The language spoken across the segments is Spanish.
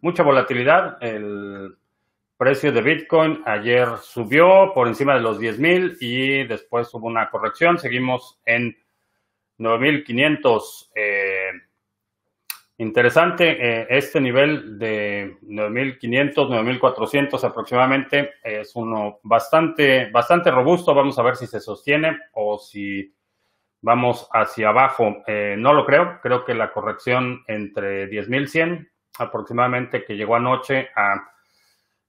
Mucha volatilidad. El precio de Bitcoin ayer subió por encima de los 10,000 y después hubo una corrección. Seguimos en 9,500. Interesante, este nivel de 9,500, 9,400 aproximadamente es uno bastante robusto. Vamos a ver si se sostiene o si vamos hacia abajo. No lo creo. Creo que la corrección entre 10,100 aproximadamente que llegó anoche a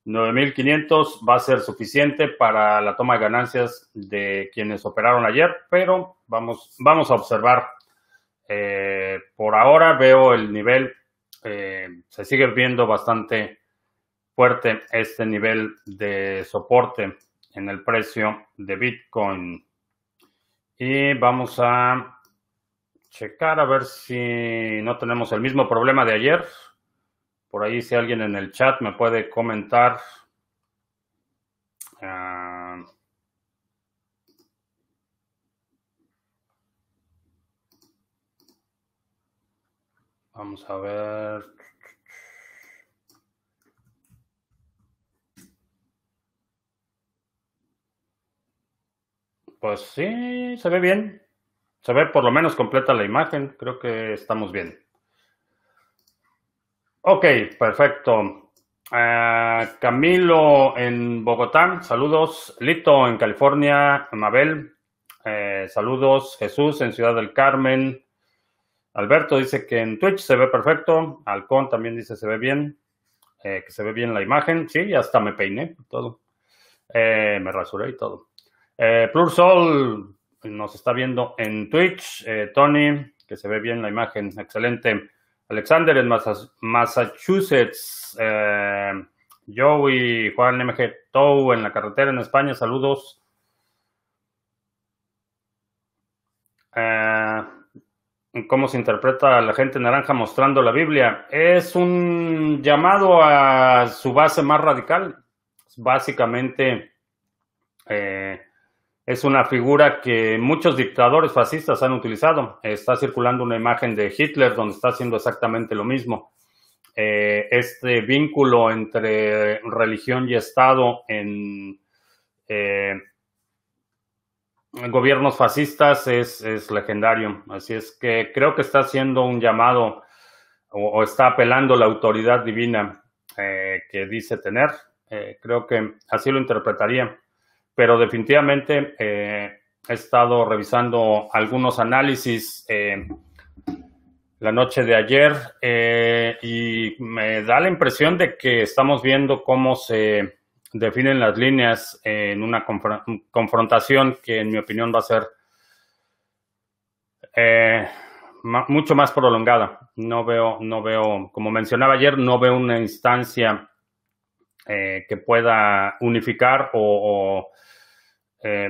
9,500 va a ser suficiente para la toma de ganancias de quienes operaron ayer, pero vamos a observar. Por ahora veo el nivel, se sigue viendo bastante fuerte este nivel de soporte en el precio de Bitcoin. Y vamos a checar a ver si no tenemos el mismo problema de ayer. Por ahí si alguien en el chat me puede comentar. Vamos a ver. Pues sí, se ve bien. Se ve por lo menos completa la imagen. Creo que estamos bien. Ok, perfecto. Camilo en Bogotá, saludos. Lito en California, Mabel, saludos. Jesús en Ciudad del Carmen. Alberto dice que en Twitch se ve perfecto. Halcón también dice se ve bien. Que se ve bien la imagen. Sí, hasta me peiné todo. Me rasuré y todo. Plursol nos está viendo en Twitch. Tony, que se ve bien la imagen. Excelente. Alexander en Massachusetts. Joey, Juan MG Tou en la carretera en España. Saludos. ¿Cómo se interpreta a la gente naranja mostrando la Biblia? Es un llamado a su base más radical. Básicamente, es una figura que muchos dictadores fascistas han utilizado. Está circulando una imagen de Hitler donde está haciendo exactamente lo mismo. Este vínculo entre religión y Estado en gobiernos fascistas es legendario. Así es que creo que está haciendo un llamado o está apelando a la autoridad divina que dice tener. Creo que así lo interpretaría. Pero definitivamente he estado revisando algunos análisis la noche de ayer y me da la impresión de que estamos viendo cómo se definen las líneas en una confrontación que en mi opinión va a ser mucho más prolongada. No veo, como mencionaba ayer, no veo una instancia que pueda unificar o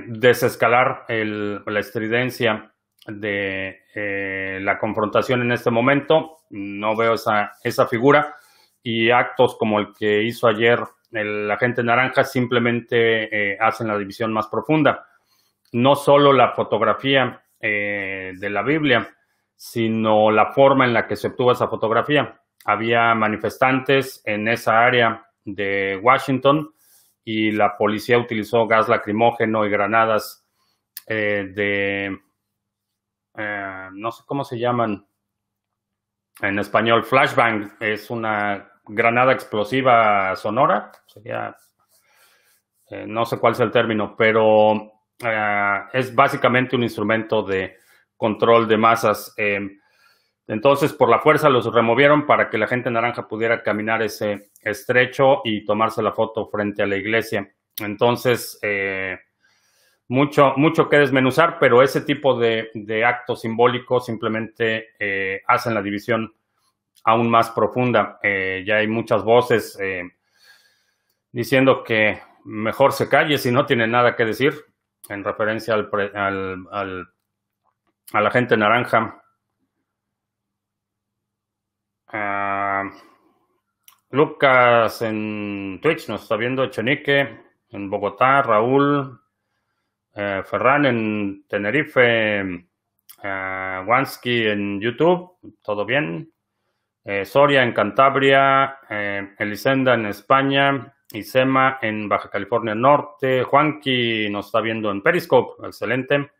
desescalar la estridencia de la confrontación en este momento. No veo esa figura y actos como el que hizo ayer el agente naranja simplemente hacen la división más profunda. No solo la fotografía de la Biblia, sino la forma en la que se obtuvo esa fotografía. Había manifestantes en esa área de Washington y la policía utilizó gas lacrimógeno y granadas no sé cómo se llaman en español, flashbang. Es una granada explosiva sonora, sería, no sé cuál es el término, pero es básicamente un instrumento de control de masas. Entonces, por la fuerza los removieron para que la gente naranja pudiera caminar ese estrecho y tomarse la foto frente a la iglesia. Entonces, mucho que desmenuzar, pero ese tipo de actos simbólicos simplemente hacen la división aún más profunda. Ya hay muchas voces diciendo que mejor se calle si no tiene nada que decir, en referencia a la gente naranja. Lucas en Twitch nos está viendo, Echenique en Bogotá, Raúl, Ferran en Tenerife, Wansky en YouTube, todo bien. Soria en Cantabria, Elisenda en España, Isema en Baja California Norte. Juanqui nos está viendo en Periscope, excelente.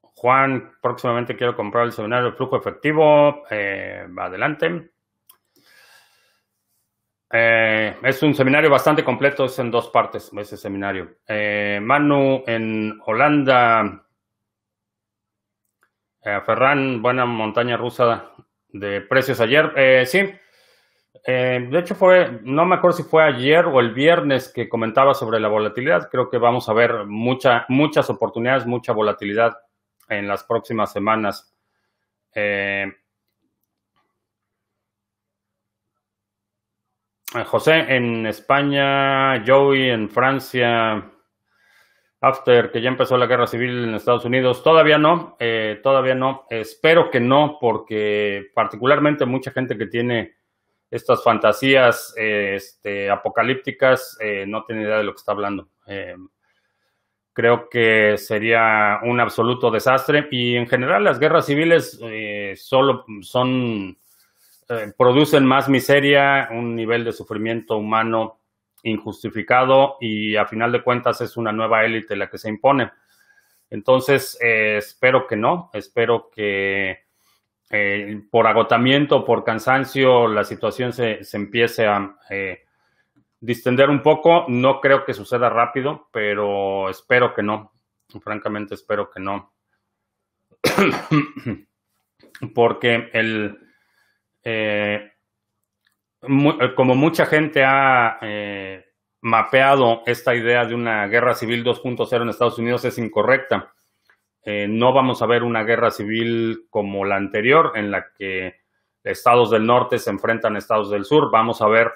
Juan, próximamente quiero comprar el seminario de flujo efectivo. Adelante. Es un seminario bastante completo, es en 2 partes ese seminario. Manu en Holanda. Ferran, buena montaña rusa de precios ayer. Sí, de hecho no me acuerdo si fue ayer o el viernes que comentaba sobre la volatilidad. Creo que vamos a ver muchas oportunidades, mucha volatilidad en las próximas semanas. José en España, Joey en Francia, after que ya empezó la guerra civil en Estados Unidos. Todavía no. Espero que no, porque particularmente mucha gente que tiene estas fantasías apocalípticas no tiene idea de lo que está hablando. Creo que sería un absoluto desastre y en general las guerras civiles solo producen más miseria, un nivel de sufrimiento humano injustificado y a final de cuentas es una nueva élite la que se impone. Entonces, espero que no, espero que por agotamiento, por cansancio, la situación se empiece a distender un poco. No creo que suceda rápido, pero espero que no. Francamente, espero que no. Porque como mucha gente ha mapeado esta idea de una guerra civil 2.0 en Estados Unidos, es incorrecta. No vamos a ver una guerra civil como la anterior, en la que estados del norte se enfrentan a estados del sur. Vamos a ver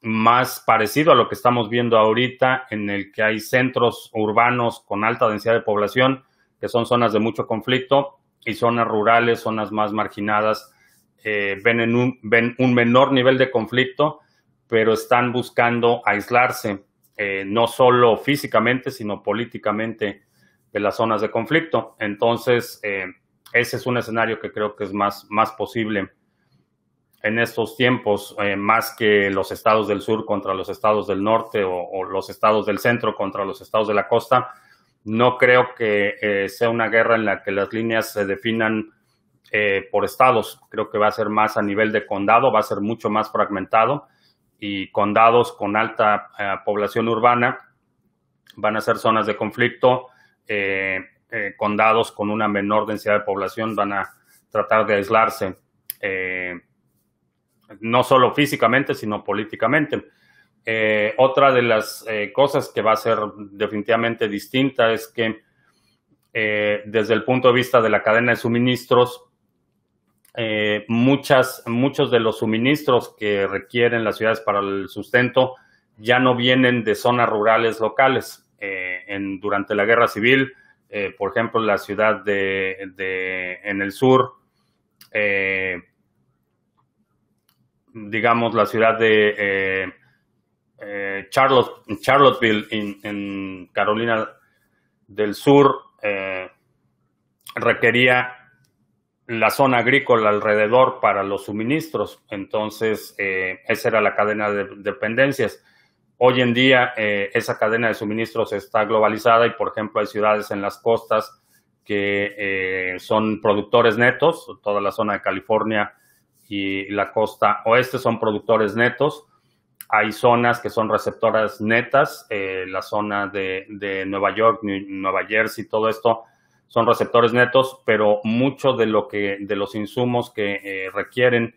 más parecido a lo que estamos viendo ahorita, en el que hay centros urbanos con alta densidad de población, que son zonas de mucho conflicto, y zonas rurales, zonas más marginadas, ven un menor nivel de conflicto, pero están buscando aislarse, no solo físicamente, sino políticamente de las zonas de conflicto. Entonces, ese es un escenario que creo que es más posible en estos tiempos, más que los estados del sur contra los estados del norte o los estados del centro contra los estados de la costa. No creo que sea una guerra en la que las líneas se definan por estados. Creo que va a ser más a nivel de condado, va a ser mucho más fragmentado, y condados con alta población urbana van a ser zonas de conflicto. Condados con una menor densidad de población van a tratar de aislarse, no solo físicamente, sino políticamente. Otra de las cosas que va a ser definitivamente distinta es que desde el punto de vista de la cadena de suministros, muchos de los suministros que requieren las ciudades para el sustento ya no vienen de zonas rurales locales. Durante la guerra civil, por ejemplo, la ciudad en el sur, digamos la ciudad de Charlottesville en Carolina del Sur, requería la zona agrícola alrededor para los suministros. Entonces, esa era la cadena de dependencias. Hoy en día, esa cadena de suministros está globalizada y, por ejemplo, hay ciudades en las costas que son productores netos. Toda la zona de California y la costa oeste son productores netos. Hay zonas que son receptoras netas. La zona de Nueva York, Nueva Jersey, todo esto son receptores netos, pero mucho de los insumos que requieren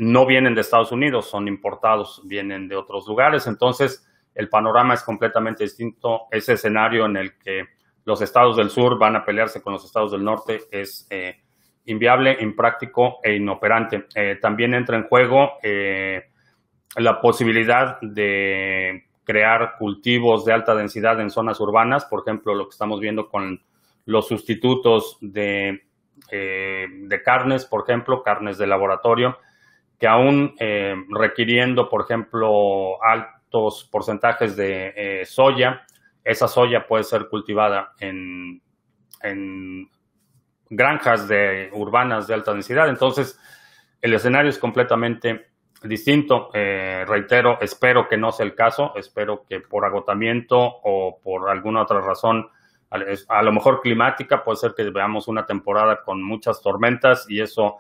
no vienen de Estados Unidos, son importados, vienen de otros lugares. Entonces, el panorama es completamente distinto. Ese escenario en el que los estados del sur van a pelearse con los estados del norte es inviable, impráctico e inoperante. También entra en juego la posibilidad de crear cultivos de alta densidad en zonas urbanas. Por ejemplo, lo que estamos viendo con los sustitutos de carnes, por ejemplo, carnes de laboratorio, que aún requiriendo, por ejemplo, altos porcentajes de soya, esa soya puede ser cultivada en granjas urbanas de alta densidad. Entonces, el escenario es completamente distinto. Reitero, espero que no sea el caso. Espero que por agotamiento o por alguna otra razón, a lo mejor climática, puede ser que veamos una temporada con muchas tormentas y eso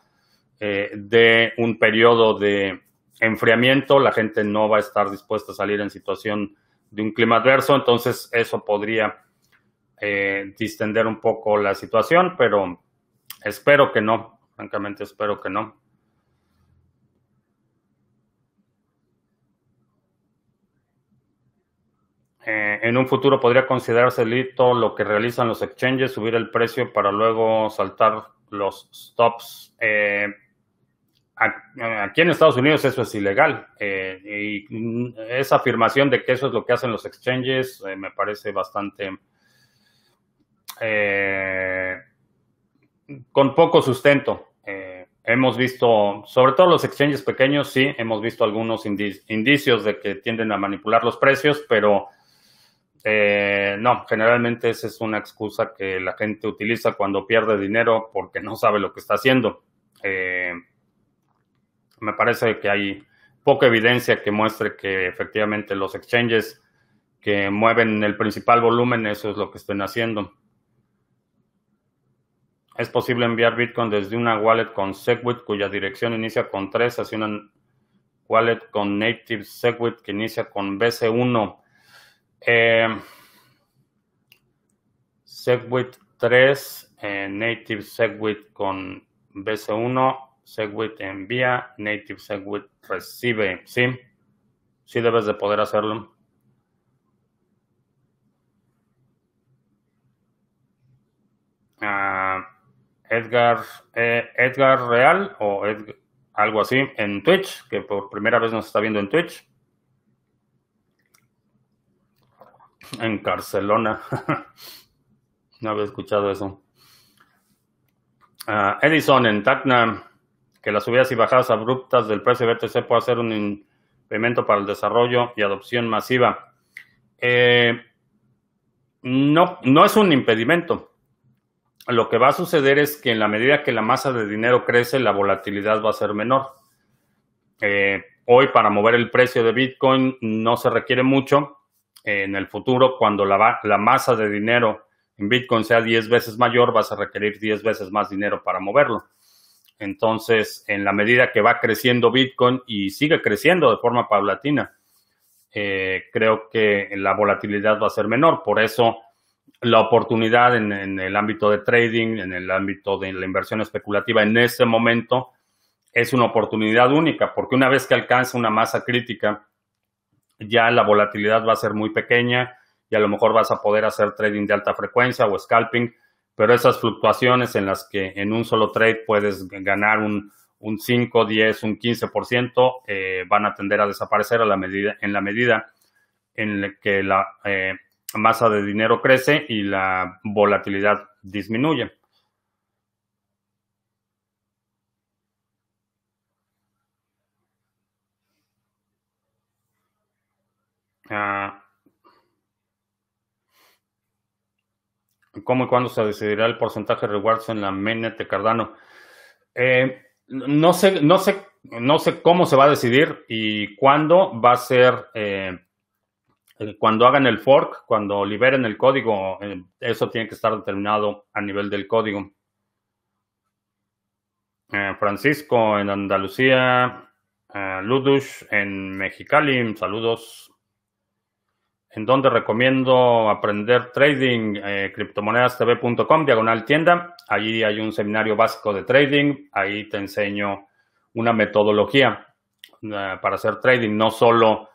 dé un periodo de enfriamiento. La gente no va a estar dispuesta a salir en situación de un clima adverso. Entonces, eso podría distender un poco la situación, pero espero que no. Francamente, espero que no. En un futuro podría considerarse delito lo que realizan los exchanges, subir el precio para luego saltar los stops. Aquí en Estados Unidos eso es ilegal. Y esa afirmación de que eso es lo que hacen los exchanges me parece bastante con poco sustento. Hemos visto, sobre todo los exchanges pequeños, sí, hemos visto algunos indicios de que tienden a manipular los precios, pero no, generalmente esa es una excusa que la gente utiliza cuando pierde dinero porque no sabe lo que está haciendo. Me parece que hay poca evidencia que muestre que efectivamente los exchanges que mueven el principal volumen, eso es lo que estén haciendo. Es posible enviar Bitcoin desde una wallet con SegWit cuya dirección inicia con 3 hacia una wallet con native SegWit que inicia con BC1. SegWit 3, native SegWit con BC1, SegWit envía, native SegWit recibe. Sí, sí debes de poder hacerlo. Edgar Real o algo así en Twitch, que por primera vez nos está viendo en Twitch. En Barcelona. No había escuchado eso. Edison en Tacna, que las subidas y bajadas abruptas del precio de BTC puede ser un impedimento para el desarrollo y adopción masiva. No es un impedimento. Lo que va a suceder es que en la medida que la masa de dinero crece, la volatilidad va a ser menor. Hoy para mover el precio de Bitcoin no se requiere mucho. En el futuro, cuando la masa de dinero en Bitcoin sea 10 veces mayor, vas a requerir 10 veces más dinero para moverlo. Entonces, en la medida que va creciendo Bitcoin y sigue creciendo de forma paulatina, creo que la volatilidad va a ser menor. Por eso, la oportunidad en el ámbito de trading, en el ámbito de la inversión especulativa, en este momento es una oportunidad única, porque una vez que alcanza una masa crítica, ya la volatilidad va a ser muy pequeña y a lo mejor vas a poder hacer trading de alta frecuencia o scalping, pero esas fluctuaciones en las que en un solo trade puedes ganar un 5, 10, un 15%, van a tender a desaparecer en la medida en que la masa de dinero crece y la volatilidad disminuye. ¿Cómo y cuándo se decidirá el porcentaje de rewards en la mainnet de Cardano? No sé cómo se va a decidir y cuándo va a ser. Cuando hagan el fork, cuando liberen el código, eso tiene que estar determinado a nivel del código. Francisco en Andalucía, Ludush en Mexicali, saludos. En donde recomiendo aprender trading, criptomonedastv.com, /tienda. Allí hay un seminario básico de trading. Ahí te enseño una metodología para hacer trading, no solo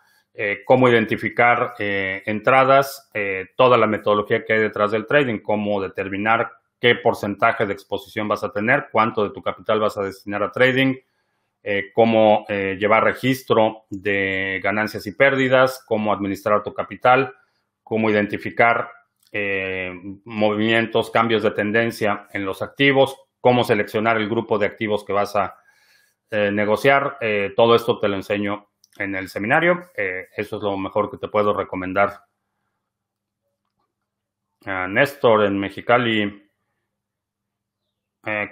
cómo identificar entradas, toda la metodología que hay detrás del trading, cómo determinar qué porcentaje de exposición vas a tener, cuánto de tu capital vas a destinar a trading, cómo llevar registro de ganancias y pérdidas, cómo administrar tu capital, cómo identificar movimientos, cambios de tendencia en los activos, cómo seleccionar el grupo de activos que vas a negociar. Todo esto te lo enseño en el seminario. Eso es lo mejor que te puedo recomendar. Néstor en Mexicali.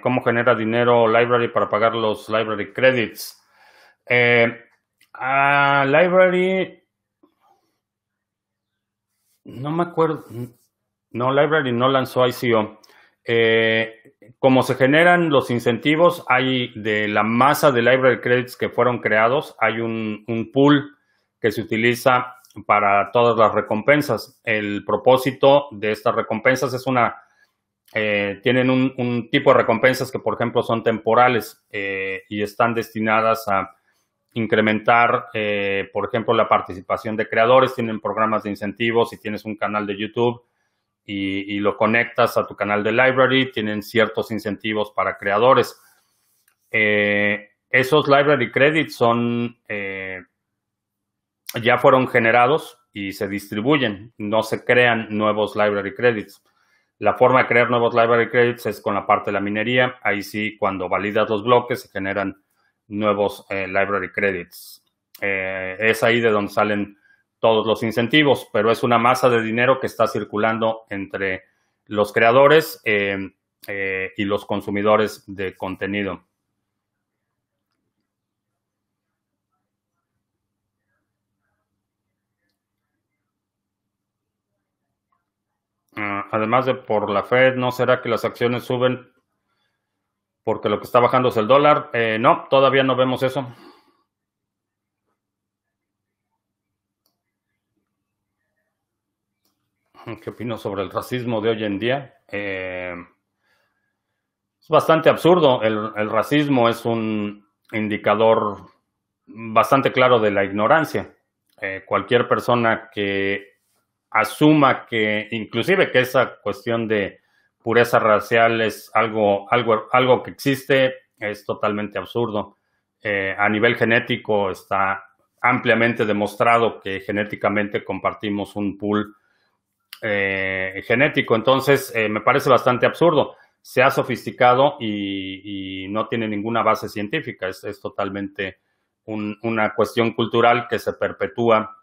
¿Cómo genera dinero Library para pagar los library credits? Library, no me acuerdo. No, Library no lanzó ICO. Como se generan los incentivos, hay de la masa de library credits que fueron creados, hay un pool que se utiliza para todas las recompensas. El propósito de estas recompensas es tienen un tipo de recompensas que, por ejemplo, son temporales y están destinadas a incrementar, por ejemplo, la participación de creadores. Tienen programas de incentivos. Si tienes un canal de YouTube y lo conectas a tu canal de Library, tienen ciertos incentivos para creadores. Esos Library Credits ya fueron generados y se distribuyen, no se crean nuevos Library Credits. La forma de crear nuevos Library Credits es con la parte de la minería. Ahí sí, cuando validas los bloques, se generan nuevos Library Credits. Es ahí de donde salen todos los incentivos, pero es una masa de dinero que está circulando entre los creadores y los consumidores de contenido. Además de por la Fed, ¿no será que las acciones suben porque lo que está bajando es el dólar? No, todavía no vemos eso. ¿Qué opino sobre el racismo de hoy en día? Es bastante absurdo. El racismo es un indicador bastante claro de la ignorancia. Cualquier persona que asuma que, inclusive que esa cuestión de pureza racial es algo que existe, es totalmente absurdo. A nivel genético está ampliamente demostrado que genéticamente compartimos un pool genético. Entonces, me parece bastante absurdo. Se ha sofisticado y no tiene ninguna base científica. Es totalmente una cuestión cultural que se perpetúa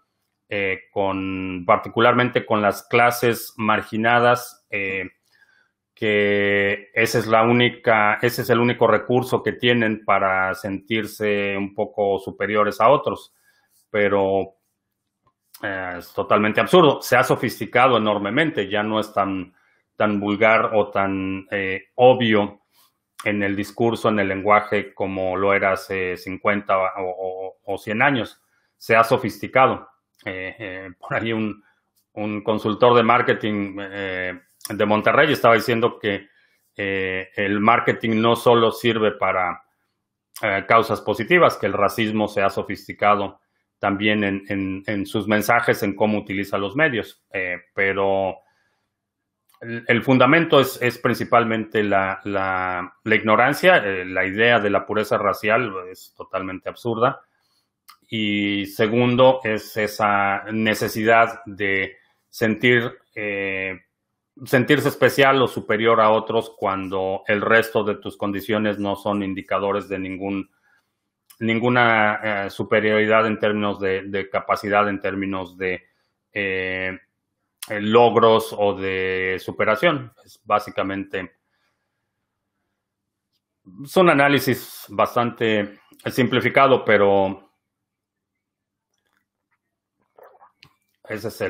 particularmente con las clases marginadas, que ese es el único recurso que tienen para sentirse un poco superiores a otros. Pero es totalmente absurdo. Se ha sofisticado enormemente, ya no es tan vulgar o tan obvio en el discurso, en el lenguaje, como lo era hace 50 o 100 años. Se ha sofisticado. Por ahí un consultor de marketing de Monterrey estaba diciendo que el marketing no solo sirve para causas positivas, que el racismo se ha sofisticado también en sus mensajes, en cómo utiliza los medios. Pero el fundamento es principalmente la ignorancia. La idea de la pureza racial es totalmente absurda. Y segundo, es esa necesidad de sentirse especial o superior a otros cuando el resto de tus condiciones no son indicadores de ninguna superioridad en términos de capacidad, en términos de logros o de superación. Es básicamente es un análisis bastante simplificado, pero ese es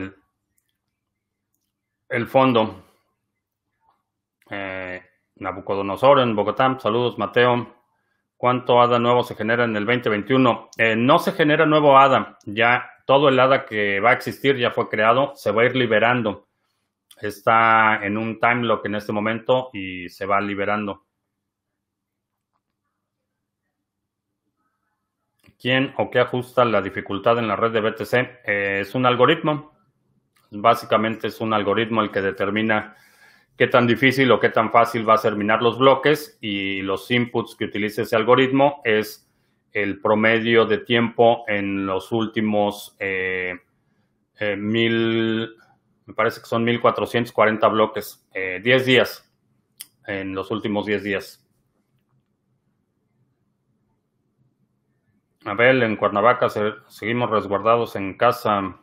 el fondo. Nabucodonosor en Bogotá. Saludos, Mateo. ¿Cuánto ADA nuevo se genera en el 2021? No se genera nuevo ADA. Ya todo el ADA que va a existir ya fue creado. Se va a ir liberando. Está en un time lock en este momento y se va liberando. ¿Quién o qué ajusta la dificultad en la red de BTC? Es un algoritmo. Básicamente es un algoritmo el que determina qué tan difícil o qué tan fácil va a ser minar los bloques, y los inputs que utiliza ese algoritmo es el promedio de tiempo en los últimos me parece que son 1440 bloques, 10 días, en los últimos 10 días. Abel, en Cuernavaca seguimos resguardados en casa.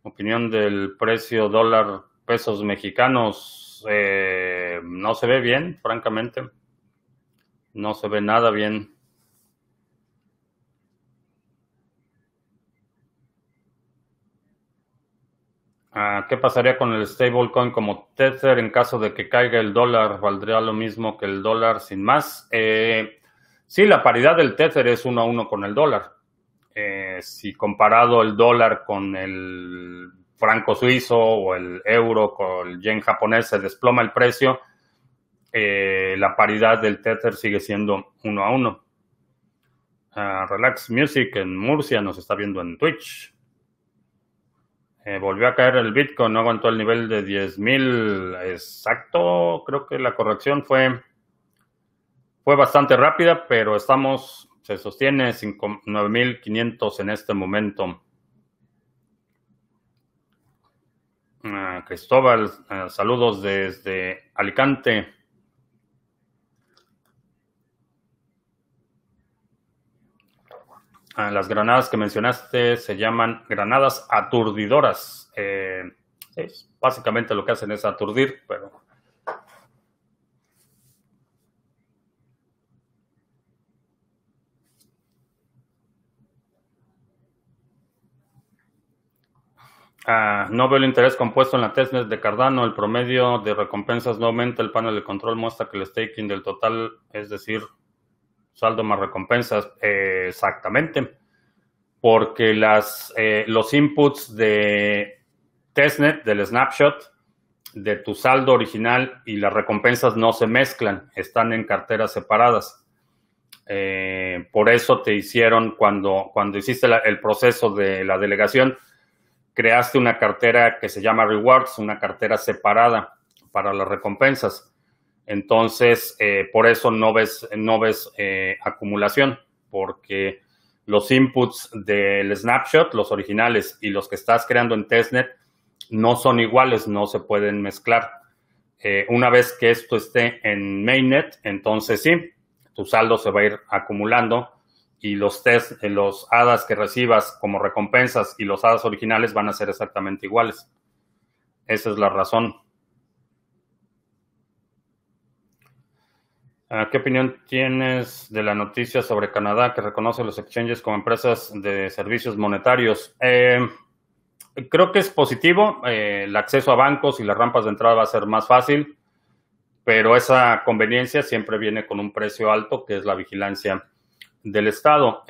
Opinión del precio dólar pesos mexicanos. no se ve bien, francamente. No se ve nada bien. ¿Qué pasaría con el stablecoin como Tether en caso de que caiga el dólar? ¿Valdría lo mismo que el dólar sin más? Sí, la paridad del Tether es 1 a 1 con el dólar. Si comparado el dólar con el franco suizo o el euro con el yen japonés se desploma el precio, la paridad del Tether sigue siendo 1 a 1. Relax Music en Murcia nos está viendo en Twitch. Volvió a caer el Bitcoin, no aguantó el nivel de 10,000 exacto. Creo que la corrección fue bastante rápida, pero se sostiene 9,500 en este momento. Cristóbal, saludos desde Alicante. Las granadas que mencionaste se llaman granadas aturdidoras. Básicamente lo que hacen es aturdir, pero... no veo el interés compuesto en la testnet de Cardano. El promedio de recompensas no aumenta. El panel de control muestra que el staking del total, es decir, saldo más recompensas. Exactamente. Porque los inputs de testnet, del snapshot, de tu saldo original y las recompensas no se mezclan. Están en carteras separadas. Por eso te hicieron, cuando hiciste el proceso de la delegación, creaste una cartera que se llama Rewards, una cartera separada para las recompensas. Entonces, por eso no ves acumulación, porque los inputs del snapshot, los originales y los que estás creando en testnet, no son iguales, no se pueden mezclar. Una vez que esto esté en mainnet, entonces sí, tu saldo se va a ir acumulando y los hadas que recibas como recompensas y los hadas originales van a ser exactamente iguales. Esa es la razón. ¿Qué opinión tienes de la noticia sobre Canadá que reconoce los exchanges como empresas de servicios monetarios? Creo que es positivo. El acceso a bancos y las rampas de entrada va a ser más fácil, pero esa conveniencia siempre viene con un precio alto, que es la vigilancia del Estado.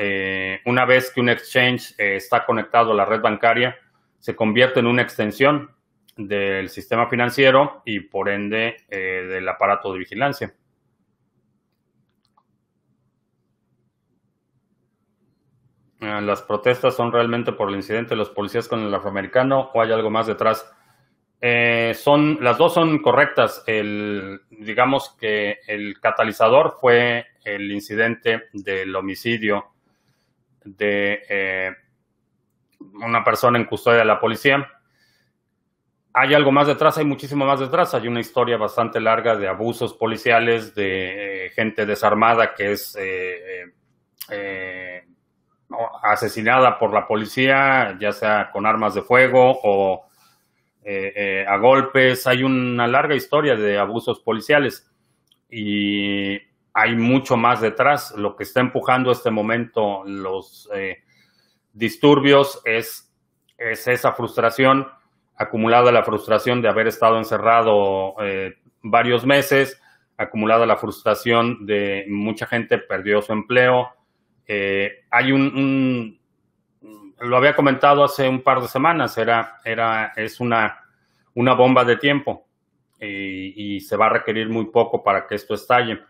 Una vez que un exchange está conectado a la red bancaria, se convierte en una extensión del sistema financiero y por ende del aparato de vigilancia. ¿Las protestas son realmente por el incidente de los policías con el afroamericano o hay algo más detrás? Las dos son correctas. Digamos que el catalizador fue el incidente del homicidio de una persona en custodia de la policía. Hay algo más detrás, hay muchísimo más detrás. Hay una historia bastante larga de abusos policiales, de gente desarmada que es asesinada por la policía, ya sea con armas de fuego o a golpes. Hay una larga historia de abusos policiales y hay mucho más detrás. Lo que está empujando este momento los disturbios es esa frustración acumulada, la frustración de haber estado encerrado varios meses, acumulada la frustración de mucha gente perdió su empleo. Hay lo había comentado hace un par de semanas, es una bomba de tiempo y se va a requerir muy poco para que esto estalle.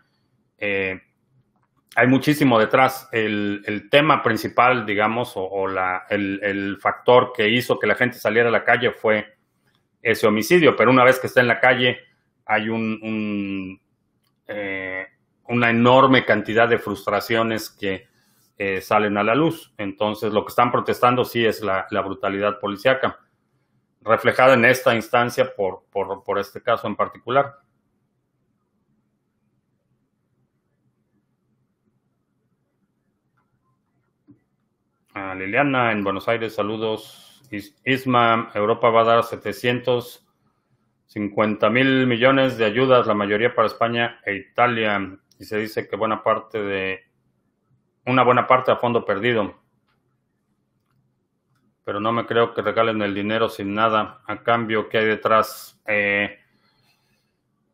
Hay muchísimo detrás. El tema principal, digamos, el factor que hizo que la gente saliera a la calle fue ese homicidio, pero una vez que está en la calle hay una enorme cantidad de frustraciones que salen a la luz. Entonces, lo que están protestando sí es la brutalidad policíaca, reflejada en esta instancia por este caso en particular. Liliana en Buenos Aires, saludos. Isma, Europa va a dar 750 50,000 millones de ayudas, la mayoría para España e Italia. Y se dice que una buena parte a fondo perdido. Pero no me creo que regalen el dinero sin nada. A cambio, ¿qué hay detrás? El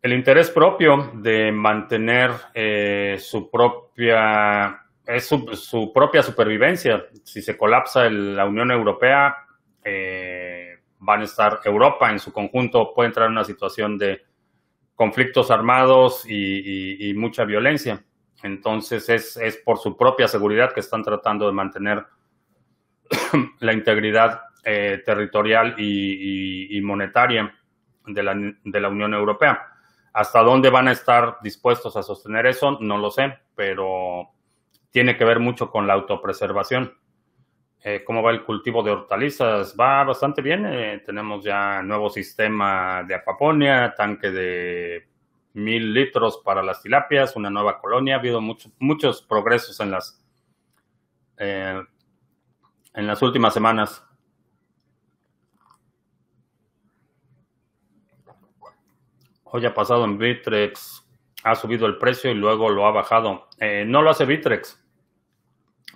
interés propio de mantener su propia supervivencia. Si se colapsa la Unión Europea, van a estar Europa en su conjunto, puede entrar en una situación de conflictos armados y mucha violencia. Entonces es por su propia seguridad que están tratando de mantener la integridad territorial y monetaria de la Unión Europea. ¿Hasta dónde van a estar dispuestos a sostener eso? No lo sé, pero tiene que ver mucho con la autopreservación. ¿Cómo va el cultivo de hortalizas? Va bastante bien. Tenemos ya nuevo sistema de acuaponia, tanque de 1,000 litros para las tilapias, una nueva colonia. Ha habido muchos progresos en las últimas semanas. Hoy ha pasado en Bittrex, ha subido el precio y luego lo ha bajado. No lo hace Bittrex.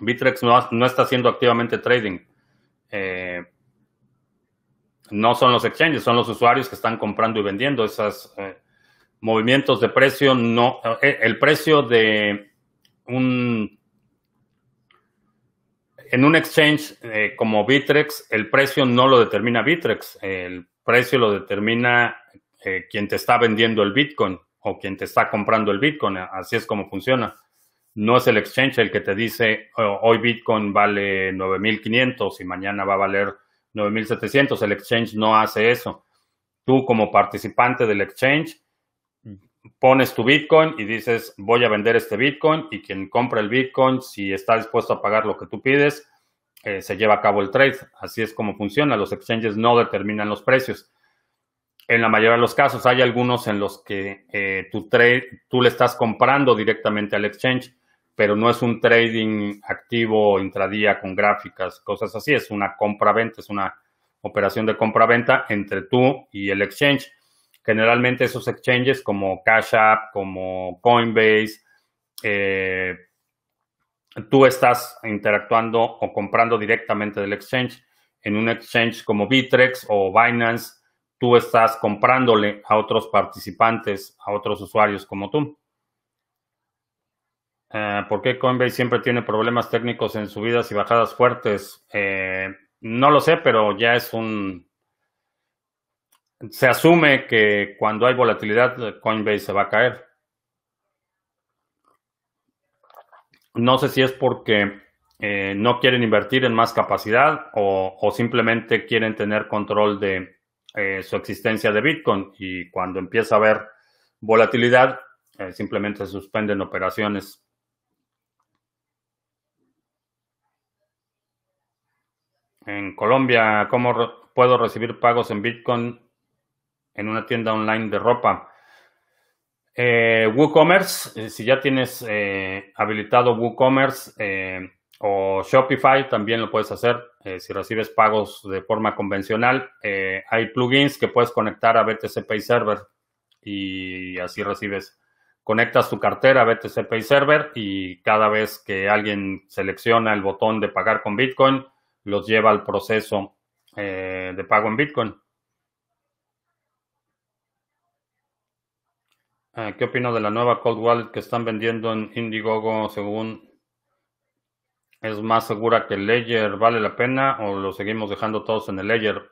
Bittrex no está haciendo activamente trading. No son los exchanges, son los usuarios que están comprando y vendiendo. Esos movimientos de precio, no. El precio de en un exchange como Bittrex, el precio no lo determina Bittrex. El precio lo determina quien te está vendiendo el Bitcoin o quien te está comprando el Bitcoin. Así es como funciona. No es el exchange el que te dice hoy Bitcoin vale 9,500 y mañana va a valer 9,700. El exchange no hace eso. Tú como participante del exchange pones tu Bitcoin y dices voy a vender este Bitcoin, y quien compra el Bitcoin, si está dispuesto a pagar lo que tú pides, se lleva a cabo el trade. Así es como funciona. Los exchanges no determinan los precios. En la mayoría de los casos hay algunos en los que tú le estás comprando directamente al exchange, pero no es un trading activo intradía con gráficas, cosas así. Es una compra-venta, es una operación de compra-venta entre tú y el exchange. Generalmente esos exchanges como Cash App, como Coinbase, tú estás interactuando o comprando directamente del exchange. En un exchange como Bittrex o Binance, tú estás comprándole a otros participantes, a otros usuarios como tú. ¿Por qué Coinbase siempre tiene problemas técnicos en subidas y bajadas fuertes? No lo sé, pero ya se asume que cuando hay volatilidad, Coinbase se va a caer. No sé si es porque no quieren invertir en más capacidad o simplemente quieren tener control de su existencia de Bitcoin, y cuando empieza a haber volatilidad, simplemente se suspenden operaciones. En Colombia, ¿cómo puedo recibir pagos en Bitcoin en una tienda online de ropa? WooCommerce, si ya tienes habilitado WooCommerce o Shopify, también lo puedes hacer. Si recibes pagos de forma convencional, hay plugins que puedes conectar a BTC Pay Server y así recibes. Conectas tu cartera a BTC Pay Server y cada vez que alguien selecciona el botón de pagar con Bitcoin, los lleva al proceso de pago en Bitcoin. ¿Qué opino de la nueva Cold Wallet que están vendiendo en Indiegogo? Según es más segura que el Ledger, ¿vale la pena o lo seguimos dejando todos en el Ledger?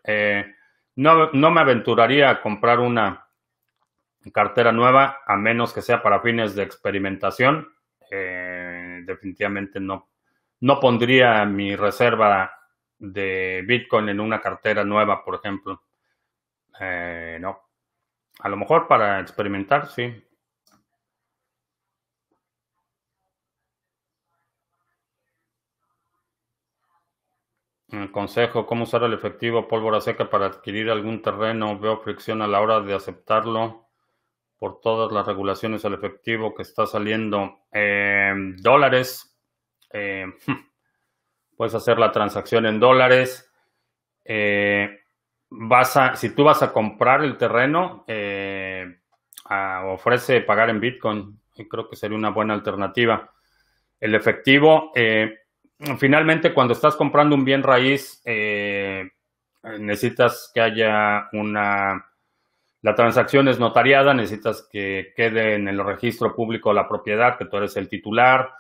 No me aventuraría a comprar una cartera nueva a menos que sea para fines de experimentación. Definitivamente no pondría mi reserva de Bitcoin en una cartera nueva, por ejemplo. No. A lo mejor para experimentar, sí. Consejo, ¿cómo usar el efectivo pólvora seca para adquirir algún terreno? Veo fricción a la hora de aceptarlo por todas las regulaciones al efectivo que está saliendo. Dólares. Puedes hacer la transacción en dólares. si tú vas a comprar el terreno, ofrece pagar en Bitcoin. Y creo que sería una buena alternativa. El efectivo, finalmente, cuando estás comprando un bien raíz, necesitas que haya la transacción es notariada, necesitas que quede en el registro público la propiedad, que tú eres el titular.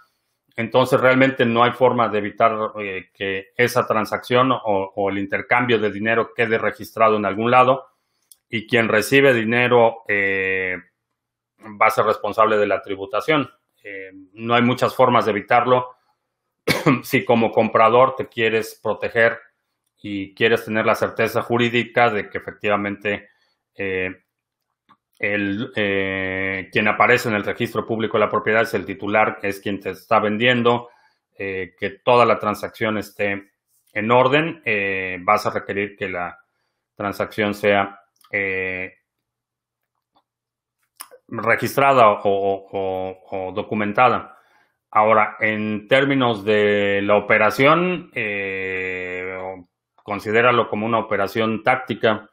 Entonces, realmente no hay forma de evitar que esa transacción o el intercambio de dinero quede registrado en algún lado y quien recibe dinero va a ser responsable de la tributación. No hay muchas formas de evitarlo. Si como comprador te quieres proteger y quieres tener la certeza jurídica de que efectivamente quien aparece en el registro público de la propiedad es el titular, es quien te está vendiendo, que toda la transacción esté en orden, vas a requerir que la transacción sea registrada o documentada. Ahora, en términos de la operación, considéralo como una operación táctica.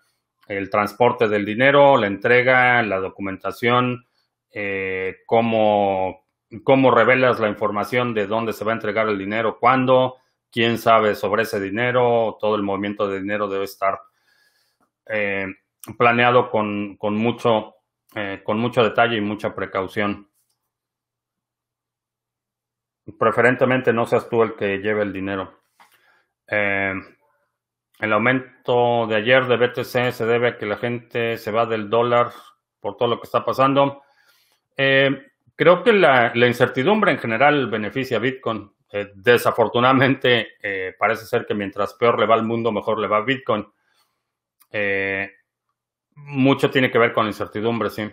El transporte del dinero, la entrega, la documentación, cómo revelas la información de dónde se va a entregar el dinero, cuándo, quién sabe sobre ese dinero, todo el movimiento de dinero debe estar planeado con mucho detalle y mucha precaución. Preferentemente no seas tú el que lleve el dinero. El aumento de ayer de BTC se debe a que la gente se va del dólar por todo lo que está pasando. Creo que la incertidumbre en general beneficia a Bitcoin. Desafortunadamente, parece ser que mientras peor le va al mundo, mejor le va a Bitcoin. Mucho tiene que ver con la incertidumbre, sí.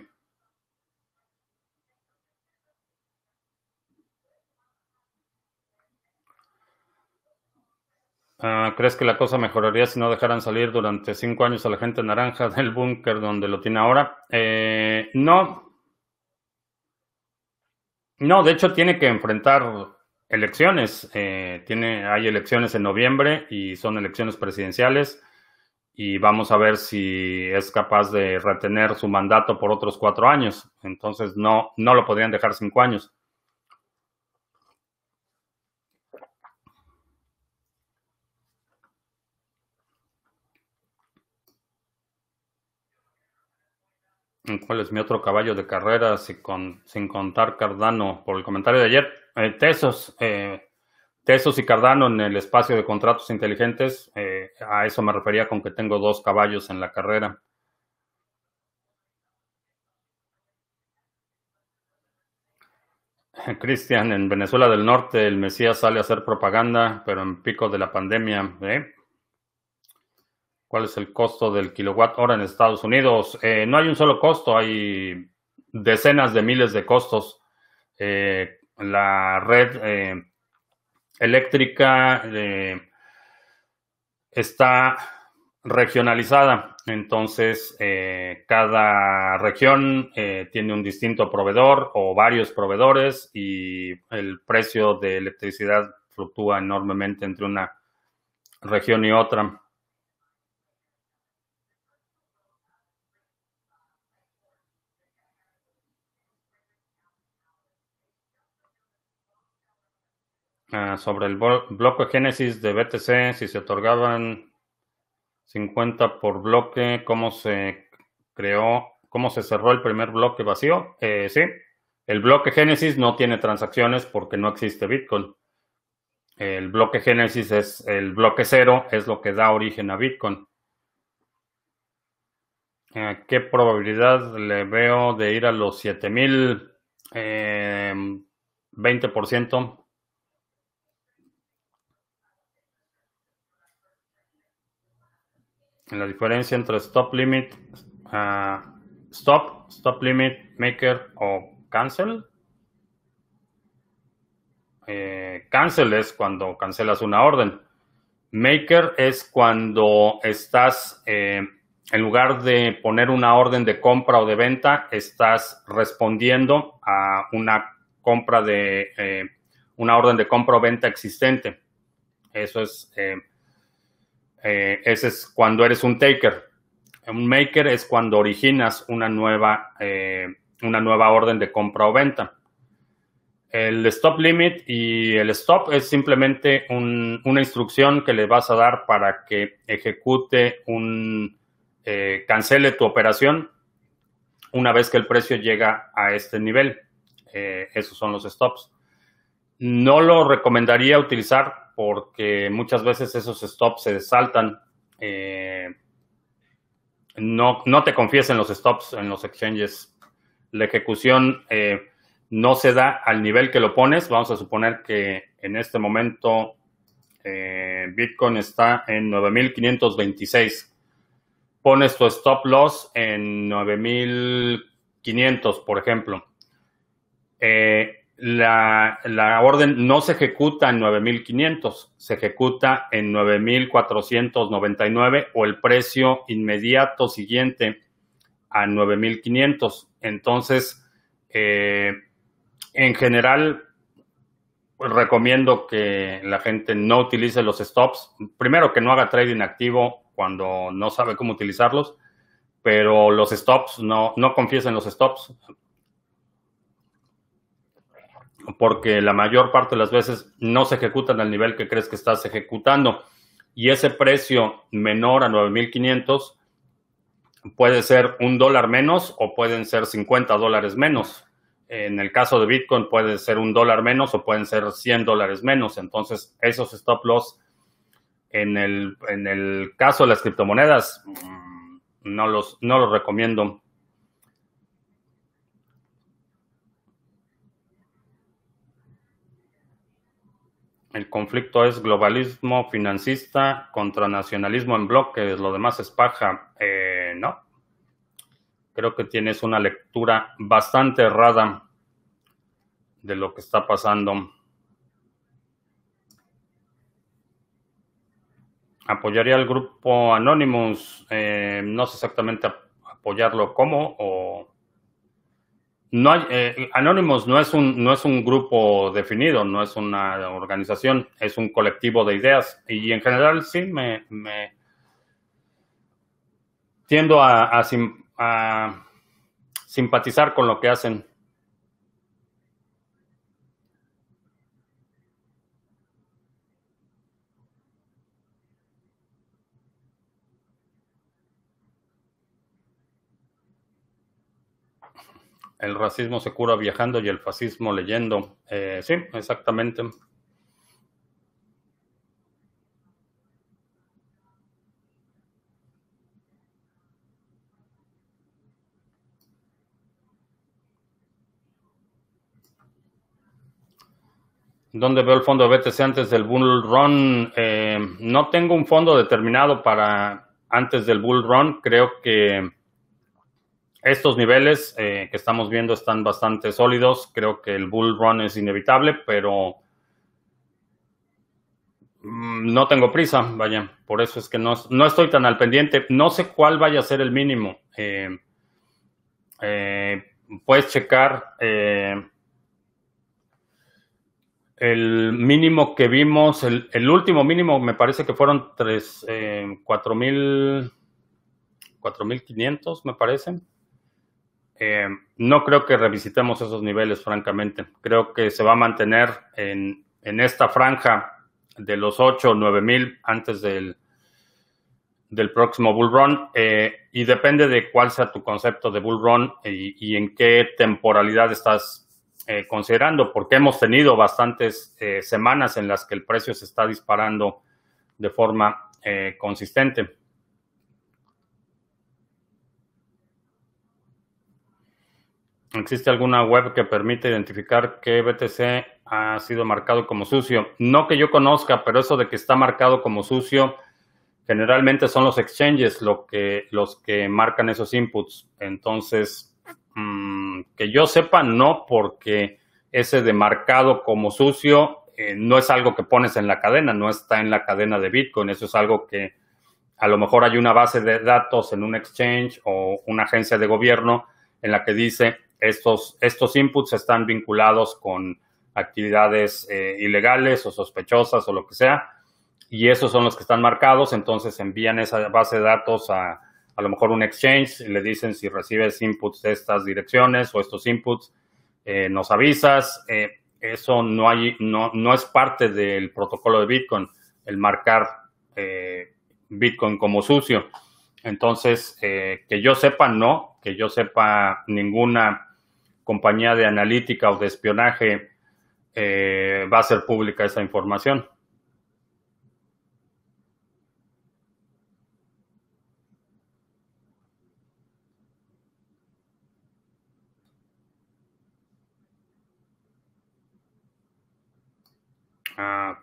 ¿Crees que la cosa mejoraría si no dejaran salir durante 5 años a la gente naranja del búnker donde lo tiene ahora? No. No, de hecho tiene que enfrentar elecciones. Hay elecciones en noviembre y son elecciones presidenciales y vamos a ver si es capaz de retener su mandato por otros 4 años. Entonces no lo podrían dejar 5 años. ¿Cuál es mi otro caballo de carrera sin contar Cardano? Por el comentario de ayer, Tesos y Cardano en el espacio de contratos inteligentes, a eso me refería con que tengo 2 caballos en la carrera. Cristian, en Venezuela del Norte el Mesías sale a hacer propaganda, pero en pico de la pandemia, ¿eh? ¿Cuál es el costo del kilowatt hora en Estados Unidos? No hay un solo costo, hay decenas de miles de costos. La red eléctrica está regionalizada, entonces cada región tiene un distinto proveedor o varios proveedores y el precio de electricidad fluctúa enormemente entre una región y otra. Sobre el bloque Génesis de BTC, si se otorgaban 50 por bloque, ¿cómo se creó, cómo se cerró el primer bloque vacío? Sí, el bloque Génesis no tiene transacciones porque no existe Bitcoin. El bloque Génesis es el bloque cero, es lo que da origen a Bitcoin. ¿Qué probabilidad le veo de ir a los 7000? 20%. La diferencia entre stop limit, stop limit, maker o cancel. Cancel es cuando cancelas una orden. Maker es cuando estás, en lugar de poner una orden de compra o de venta, estás respondiendo a una compra una orden de compra o venta existente. Eso es Ese es cuando eres un taker. Un maker es cuando originas una nueva orden de compra o venta. El stop limit y el stop es simplemente una instrucción que le vas a dar para que ejecute cancele tu operación una vez que el precio llega a este nivel. Esos son los stops. No lo recomendaría utilizar porque muchas veces esos stops se saltan. No te confíes en los stops en los exchanges. La ejecución no se da al nivel que lo pones. Vamos a suponer que en este momento Bitcoin está en 9,526. Pones tu stop loss en 9,500, por ejemplo. La orden no se ejecuta en 9,500, se ejecuta en 9,499 o el precio inmediato siguiente a 9,500. Entonces, en general, pues, recomiendo que la gente no utilice los stops. Primero, que no haga trading activo cuando no sabe cómo utilizarlos, pero los stops, no confíes en los stops, porque la mayor parte de las veces no se ejecutan al nivel que crees que estás ejecutando. Y ese precio menor a 9,500 puede ser $1 menos o pueden ser $50 menos. En el caso de Bitcoin puede ser $1 menos o pueden ser $100 menos. Entonces, esos stop loss en el caso de las criptomonedas no los recomiendo. El conflicto es globalismo financista contra nacionalismo en bloques, lo demás es paja. No. Creo que tienes una lectura bastante errada de lo que está pasando. ¿Apoyaría al grupo Anonymous? No sé exactamente apoyarlo cómo o... No hay, Anonymous no es un grupo definido, no es una organización, es un colectivo de ideas. Y en general sí me tiendo a simpatizar con lo que hacen. El racismo se cura viajando y el fascismo leyendo. Sí, exactamente. ¿Dónde veo el fondo de BTC antes del bull run? No tengo un fondo determinado para antes del bull run. Creo que estos niveles que estamos viendo están bastante sólidos. Creo que el bull run es inevitable, pero no tengo prisa, vaya. Por eso es que no estoy tan al pendiente. No sé cuál vaya a ser el mínimo. Puedes checar el mínimo que vimos, el último mínimo me parece que fueron 4,500, me parece. No creo que revisitemos esos niveles, francamente. Creo que se va a mantener en esta franja de los 8 o 9,000 antes del próximo bull run. Y depende de cuál sea tu concepto de bull run y en qué temporalidad estás considerando, porque hemos tenido bastantes semanas en las que el precio se está disparando de forma consistente. ¿Existe alguna web que permite identificar que BTC ha sido marcado como sucio? No que yo conozca, pero eso de que está marcado como sucio, generalmente son los exchanges los que marcan esos inputs. Entonces, que yo sepa, no, porque ese de marcado como sucio no es algo que pones en la cadena, no está en la cadena de Bitcoin. Eso es algo que a lo mejor hay una base de datos en un exchange o una agencia de gobierno en la que dice estos inputs están vinculados con actividades ilegales o sospechosas o lo que sea. y esos son los que están marcados, entonces envían esa base de datos a lo mejor un exchange y le dicen si recibes inputs de estas direcciones o estos inputs, nos avisas. Eso no es parte del protocolo de Bitcoin, el marcar Bitcoin como sucio. Entonces, que yo sepa, no, que yo sepa, ninguna compañía de analítica o de espionaje va a hacer pública esa información.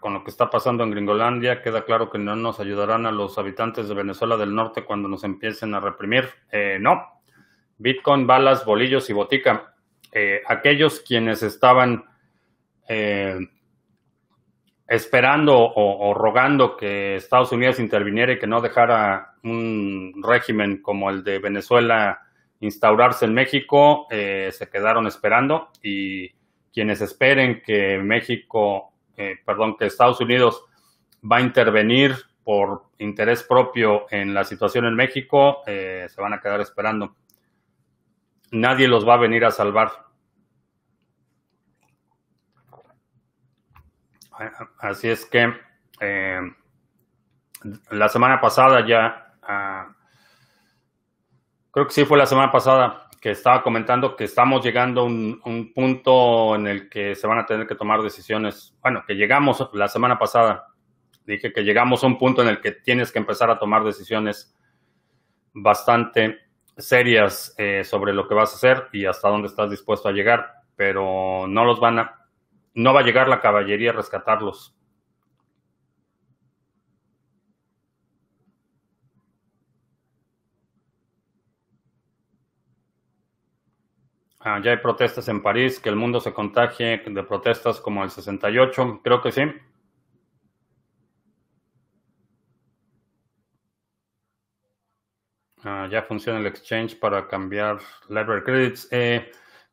Con lo que está pasando en Gringolandia, queda claro que no nos ayudarán a los habitantes de Venezuela del Norte cuando nos empiecen a reprimir. No. Bitcoin, balas, bolillos y botica. Aquellos quienes estaban esperando o rogando que Estados Unidos interviniera y que no dejara un régimen como el de Venezuela instaurarse en México, se quedaron esperando, y quienes esperen que que Estados Unidos va a intervenir por interés propio en la situación en México, se van a quedar esperando. Nadie los va a venir a salvar. Así es que la semana pasada creo que sí fue la semana pasada que estaba comentando que estamos llegando a un punto en el que se van a tener que tomar decisiones. Bueno, que llegamos la semana pasada. Dije que llegamos a un punto en el que tienes que empezar a tomar decisiones bastante serias sobre lo que vas a hacer y hasta dónde estás dispuesto a llegar, pero no va a llegar la caballería a rescatarlos. Ya hay protestas en París, que el mundo se contagie de protestas como el 68, creo que sí. Ya funciona el exchange para cambiar letter credits.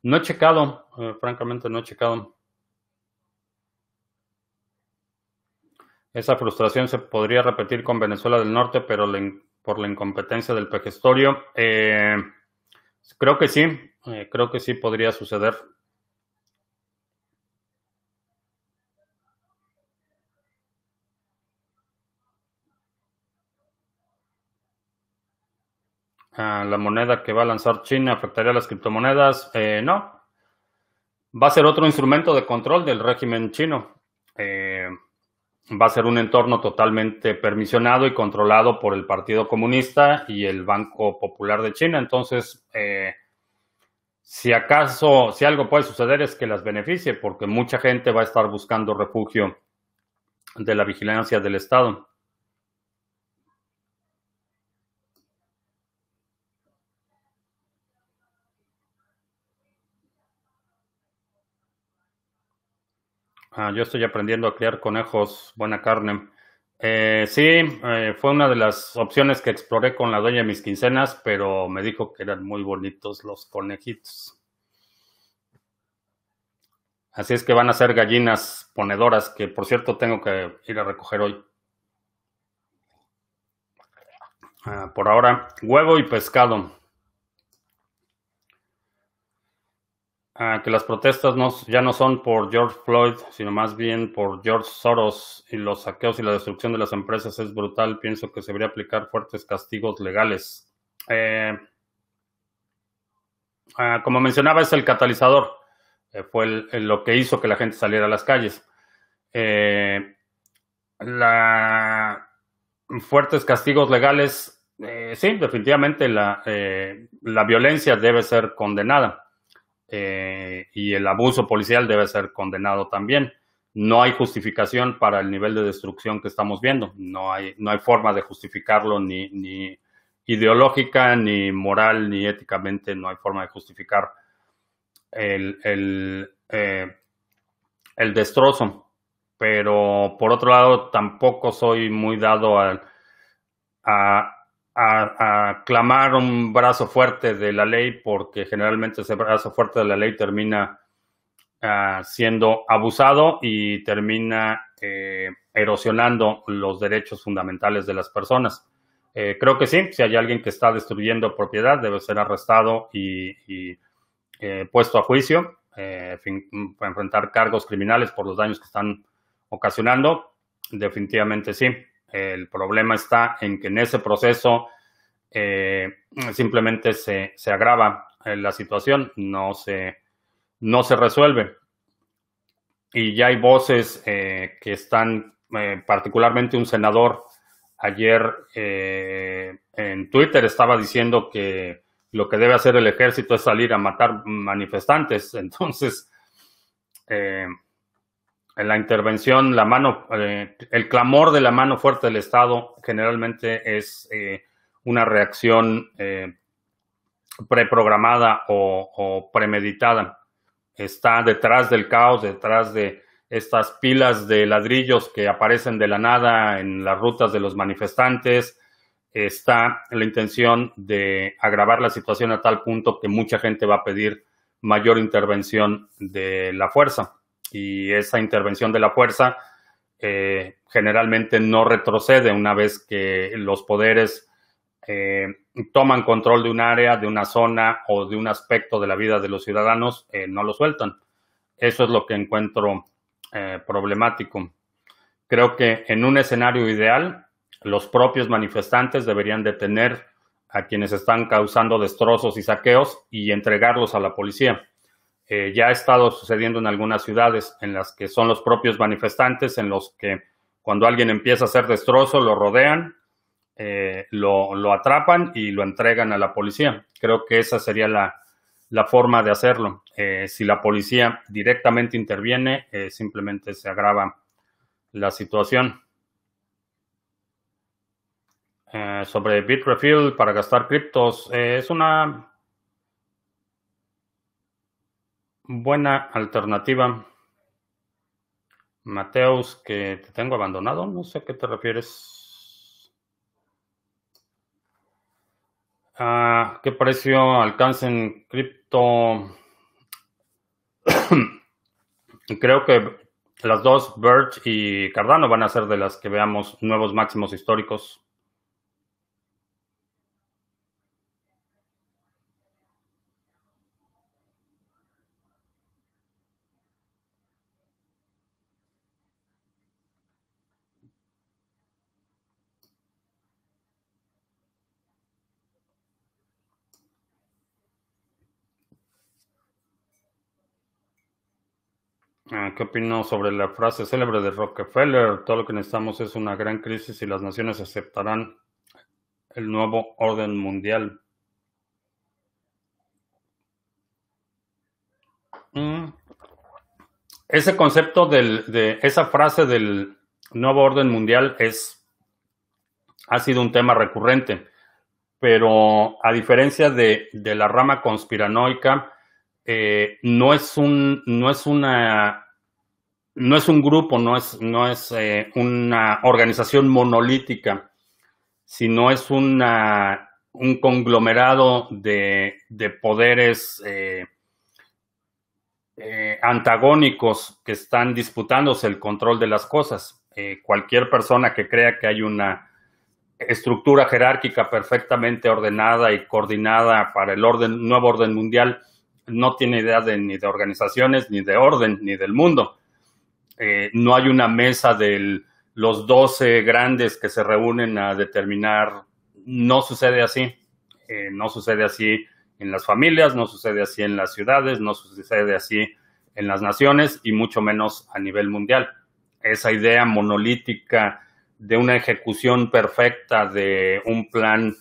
No he checado, francamente no he checado. Esa frustración se podría repetir con Venezuela del Norte, pero por la incompetencia del pejestorio. Creo que sí podría suceder. La moneda que va a lanzar China afectaría a las criptomonedas. No, va a ser otro instrumento de control del régimen chino. Va a ser un entorno totalmente permisionado y controlado por el Partido Comunista y el Banco Popular de China. Entonces, si algo puede suceder es que las beneficie, porque mucha gente va a estar buscando refugio de la vigilancia del Estado. Yo estoy aprendiendo a criar conejos, buena carne. Sí, fue una de las opciones que exploré con la dueña de mis quincenas, pero me dijo que eran muy bonitos los conejitos. Así es que van a ser gallinas ponedoras, que por cierto tengo que ir a recoger hoy. Por ahora, huevo y pescado. Que las protestas ya no son por George Floyd, sino más bien por George Soros, y los saqueos y la destrucción de las empresas es brutal. Pienso que se debería aplicar fuertes castigos legales. Como mencionaba, es el catalizador. Fue lo que hizo que la gente saliera a las calles. Fuertes castigos legales, sí, definitivamente la violencia debe ser condenada. Y el abuso policial debe ser condenado también. No hay justificación para el nivel de destrucción que estamos viendo. No hay forma de justificarlo ni ideológica, ni moral, ni éticamente. No hay forma de justificar el destrozo. Pero por otro lado, tampoco soy muy dado a clamar un brazo fuerte de la ley, porque generalmente ese brazo fuerte de la ley termina siendo abusado y termina erosionando los derechos fundamentales de las personas. Creo que sí, si hay alguien que está destruyendo propiedad, debe ser arrestado y puesto a juicio, para enfrentar cargos criminales por los daños que están ocasionando. Definitivamente sí. El problema está en que en ese proceso simplemente se agrava la situación, no se resuelve. Y ya hay voces que están, particularmente un senador ayer en Twitter estaba diciendo que lo que debe hacer el ejército es salir a matar manifestantes. Entonces, en la intervención, el clamor de la mano fuerte del Estado generalmente es una reacción preprogramada o premeditada. Está detrás del caos, detrás de estas pilas de ladrillos que aparecen de la nada en las rutas de los manifestantes. Está la intención de agravar la situación a tal punto que mucha gente va a pedir mayor intervención de la fuerza. Y esa intervención de la fuerza generalmente no retrocede una vez que los poderes toman control de un área, de una zona o de un aspecto de la vida de los ciudadanos, no lo sueltan. Eso es lo que encuentro problemático. Creo que en un escenario ideal, los propios manifestantes deberían detener a quienes están causando destrozos y saqueos y entregarlos a la policía. Ya ha estado sucediendo en algunas ciudades en las que son los propios manifestantes, en los que cuando alguien empieza a hacer destrozo, lo rodean, lo atrapan y lo entregan a la policía. Creo que esa sería la forma de hacerlo. Si la policía directamente interviene, simplemente se agrava la situación. Sobre Bitrefill para gastar criptos, es una buena alternativa. Mateus, que te tengo abandonado, no sé a qué te refieres. ¿Qué precio alcanza en cripto? Creo que las dos, Birch y Cardano, van a ser de las que veamos nuevos máximos históricos. ¿Qué opino sobre la frase célebre de Rockefeller? Todo lo que necesitamos es una gran crisis y las naciones aceptarán el nuevo orden mundial. Ese concepto de esa frase del nuevo orden mundial ha sido un tema recurrente, pero a diferencia de la rama conspiranoica, no es un grupo, no es una organización monolítica, sino es un conglomerado de poderes antagónicos que están disputándose el control de las cosas. Cualquier persona que crea que hay una estructura jerárquica perfectamente ordenada y coordinada para el nuevo orden mundial no tiene idea ni de organizaciones, ni de orden, ni del mundo. No hay una mesa de los 12 grandes que se reúnen a determinar. No sucede así. No sucede así en las familias, no sucede así en las ciudades, no sucede así en las naciones y mucho menos a nivel mundial. Esa idea monolítica de una ejecución perfecta de un plan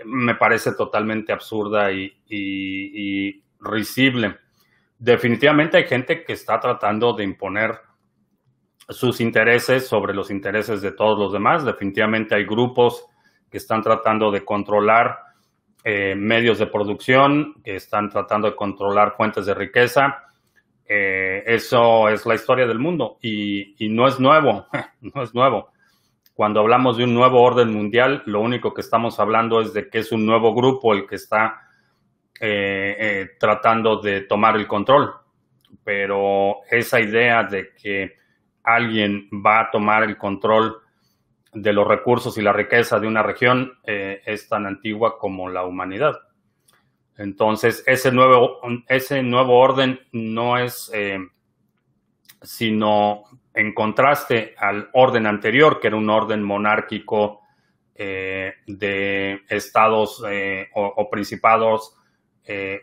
me parece totalmente absurda y risible. Definitivamente hay gente que está tratando de imponer sus intereses sobre los intereses de todos los demás. Definitivamente hay grupos que están tratando de controlar medios de producción, que están tratando de controlar fuentes de riqueza. Eso es la historia del mundo y no es nuevo, no es nuevo. Cuando hablamos de un nuevo orden mundial, lo único que estamos hablando es de que es un nuevo grupo el que está tratando de tomar el control. Pero esa idea de que alguien va a tomar el control de los recursos y la riqueza de una región, es tan antigua como la humanidad. Entonces, ese nuevo orden no es sino en contraste al orden anterior, que era un orden monárquico de estados o principados,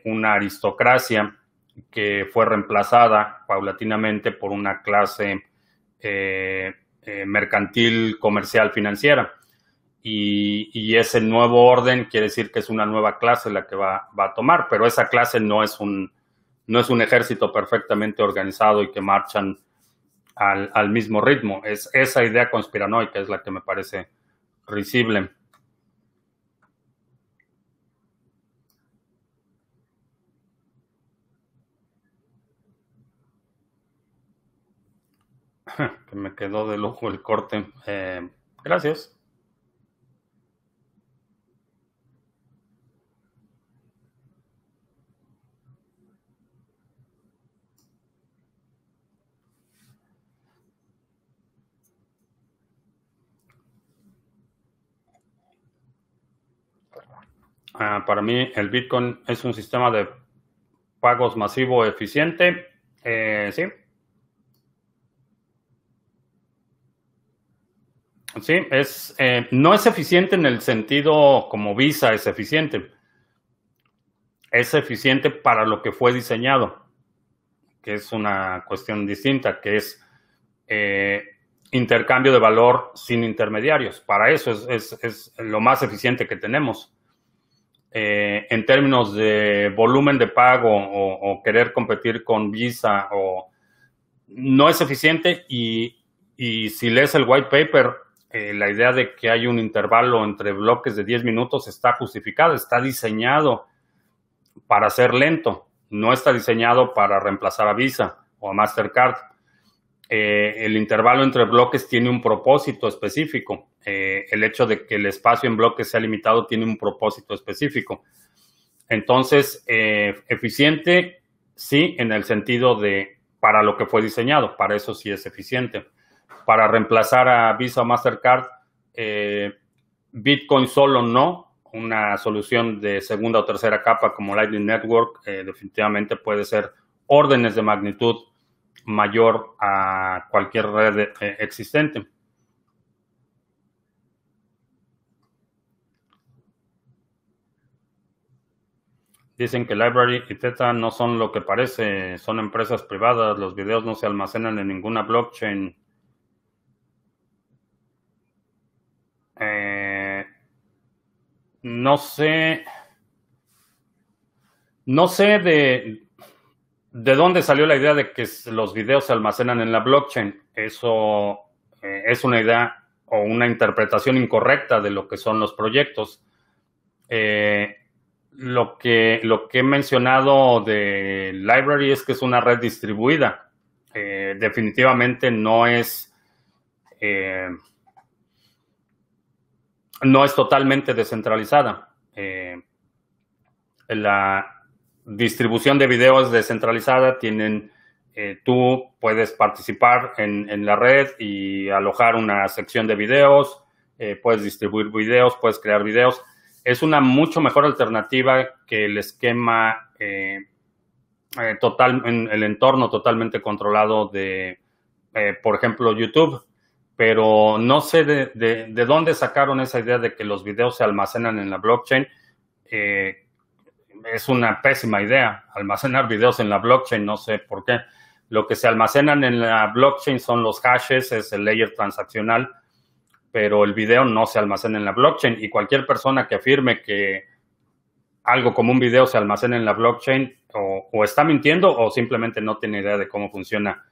una aristocracia que fue reemplazada paulatinamente por una clase mercantil, comercial, financiera. Y ese nuevo orden quiere decir que es una nueva clase la que va a tomar, pero esa clase no es un ejército perfectamente organizado y que marchan al mismo ritmo. Es esa idea conspiranoica es la que me parece risible. Que me quedó de lujo el corte. Gracias. Para mí, el Bitcoin es un sistema de pagos masivo eficiente. Sí. Sí, no es eficiente en el sentido como Visa es eficiente. Es eficiente para lo que fue diseñado, que es una cuestión distinta, que es intercambio de valor sin intermediarios. Para eso es lo más eficiente que tenemos. En términos de volumen de pago o querer competir con Visa, no es eficiente y si lees el white paper, la idea de que hay un intervalo entre bloques de 10 minutos está justificada, está diseñado para ser lento, no está diseñado para reemplazar a Visa o a Mastercard. El intervalo entre bloques tiene un propósito específico. El hecho de que el espacio en bloques sea limitado tiene un propósito específico. Entonces, eficiente, sí, en el sentido de para lo que fue diseñado, para eso sí es eficiente. Para reemplazar a Visa o Mastercard, Bitcoin solo no. Una solución de segunda o tercera capa como Lightning Network definitivamente puede ser órdenes de magnitud mayor a cualquier red existente. Dicen que Library y Theta no son lo que parece, son empresas privadas, los videos no se almacenan en ninguna blockchain. No sé de dónde salió la idea de que los videos se almacenan en la blockchain. Eso es una idea o una interpretación incorrecta de lo que son los proyectos. Lo que he mencionado de Library es que es una red distribuida. Definitivamente no es totalmente descentralizada. La distribución de videos descentralizada tú puedes participar en la red y alojar una sección de videos, puedes distribuir videos, puedes crear videos. Es una mucho mejor alternativa que el esquema en el entorno totalmente controlado de, por ejemplo, YouTube. Pero no sé de dónde sacaron esa idea de que los videos se almacenan en la blockchain. Es una pésima idea almacenar videos en la blockchain, no sé por qué. Lo que se almacenan en la blockchain son los hashes, es el layer transaccional, pero el video no se almacena en la blockchain. Y cualquier persona que afirme que algo como un video se almacena en la blockchain o está mintiendo o simplemente no tiene idea de cómo funciona